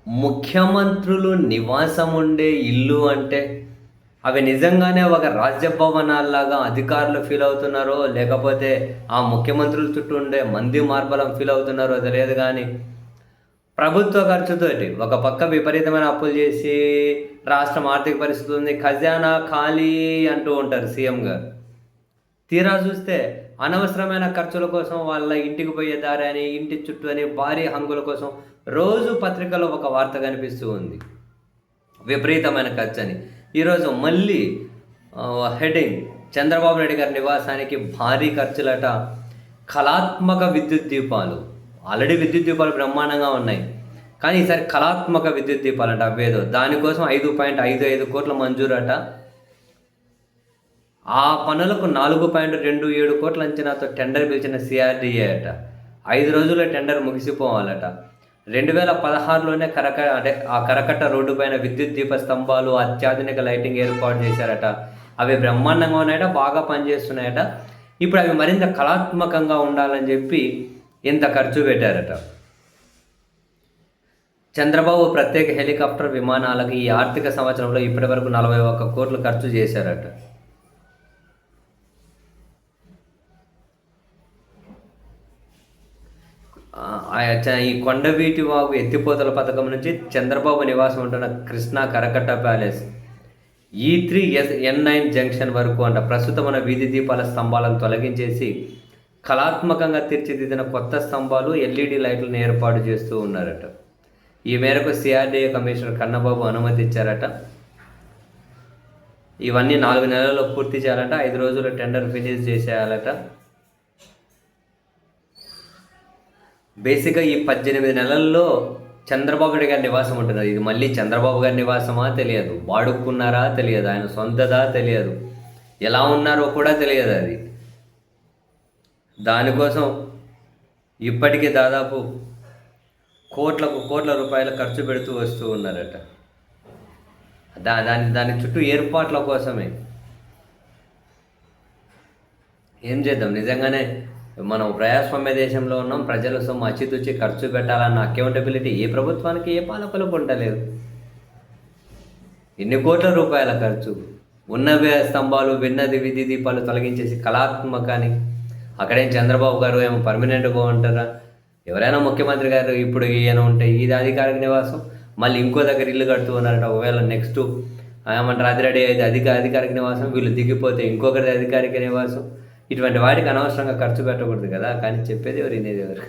ముఖ్యమంత్రులు నివాసం ఉండే ఇల్లు అంటే అవి నిజంగానే ఒక రాజ్యభవనాల్లాగా అధికారులు ఫీల్ అవుతున్నారో, లేకపోతే ఆ ముఖ్యమంత్రుల చుట్టూ ఉండే మంది మార్బలం ఫీల్ అవుతున్నారో తెలియదు గానీ, ప్రభుత్వ ఖర్చుతోటి ఒక పక్క విపరీతమైన అప్పులు చేసి, రాష్ట్రం ఆర్థిక పరిస్థితి ఉంది, ఖజానా ఖాళీ అంటూ ఉంటారు సీఎం గారు. తీరా చూస్తే అనవసరమైన ఖర్చుల కోసం వాళ్ళ ఇంటికి పోయే దారి అని, ఇంటి చుట్టూ అని, భారీ హంగుల కోసం రోజు పత్రికలో ఒక వార్త కనిపిస్తూ ఉంది. విపరీతమైన ఖర్చని. ఈరోజు మళ్ళీ హెడ్డింగ్ చంద్రబాబు నాయుడు గారి నివాసానికి భారీ ఖర్చులట. కళాత్మక విద్యుత్ దీపాలు. ఆల్రెడీ విద్యుత్ దీపాలు బ్రహ్మాండంగా ఉన్నాయి. కానీ ఈసారి కళాత్మక విద్యుత్ దీపాలంట అవేదో. దానికోసం 5.55 కోట్ల మంజూరట. ఆ పనులకు 4.27 కోట్ల అంచనాతో టెండర్ పిలిచిన సిఆర్డీఏ అట. 5 రోజుల్లో టెండర్ ముగిసిపోవాలట. 2016లోనే ఆ కరకట్ట రోడ్డు పైన విద్యుత్ దీప స్తంభాలు, అత్యాధునిక లైటింగ్ ఏర్పాటు చేశారట. అవి బ్రహ్మాండంగా ఉన్నాయట, బాగా పనిచేస్తున్నాయట. ఇప్పుడు అవి మరింత కళాత్మకంగా ఉండాలని చెప్పి ఇంత ఖర్చు పెట్టారట. చంద్రబాబు ప్రత్యేక హెలికాప్టర్ విమానాలకు ఈ ఆర్థిక సంవత్సరంలో ఇప్పటివరకు 41 కోట్లు ఖర్చు చేశారట. ఈ కొండవీటి వాగు ఎత్తిపోతల పథకం నుంచి చంద్రబాబు నివాసం ఉంటున్న కృష్ణా కరకట్ట ప్యాలెస్ E3N9 జంక్షన్ వరకు అంట ప్రస్తుతం ఉన్న వీధి దీపాల స్తంభాలను తొలగించేసి కళాత్మకంగా తీర్చిదిద్దిన కొత్త స్తంభాలు, LED లైట్లను ఏర్పాటు చేస్తూ ఉన్నారట. ఈ మేరకు సిఆర్డీఏ కమిషనర్ కన్నబాబు అనుమతి ఇచ్చారట. ఇవన్నీ 4 నెలల్లో పూర్తి చేయాలట. 5 రోజుల్లో టెండర్ ఫినిష్ చేసేయాలట. బేసిక్గా ఈ 18 నెలల్లో చంద్రబాబు నాయుడు గారి నివాసం ఉంటున్నారు. ఇది మళ్ళీ చంద్రబాబు గారి నివాసమా తెలియదు, వాడుకున్నారా తెలియదు, ఆయన సొంతదా తెలియదు, ఎలా ఉన్నారో కూడా తెలియదు. అది దానికోసం ఇప్పటికీ దాదాపు కోట్ల రూపాయలు ఖర్చు పెడుతూ వస్తూ ఉన్నారట. దాని చుట్టూ ఏర్పాట్ల కోసమే. ఏం చేద్దాం, నిజంగానే మనం ప్రజాస్వామ్య దేశంలో ఉన్నాం. ప్రజల సొమ్ము అచ్చితూచి ఖర్చు పెట్టాలన్న అకౌంటబిలిటీ ఏ ప్రభుత్వానికి, ఏ పాలకులకు ఉండలేదు. ఎన్ని కోట్ల రూపాయల ఖర్చు. ఉన్నవే స్తంభాలు, విన్నది విధి దీపాలు తొలగించేసి కళాత్మకాన్ని. అక్కడేం చంద్రబాబు గారు ఏమో పర్మనెంట్గా ఉంటారా? ఎవరైనా ముఖ్యమంత్రి గారు ఇప్పుడు ఈయన ఉంటే ఇది అధికారిక నివాసం, మళ్ళీ ఇంకో దగ్గర ఇల్లు కడుతూ ఉన్నారట. ఒకవేళ నెక్స్ట్ ఏమంటారు అది రెడీ అయితే అధికారిక నివాసం, వీళ్ళు దిగిపోతే ఇంకొకరిది అధికారిక నివాసం. ఇటువంటి వాటికి అనవసరంగా ఖర్చు పెట్టకూడదు కదా. కానీ చెప్పేది ఎవరు, వినేది ఎవరు?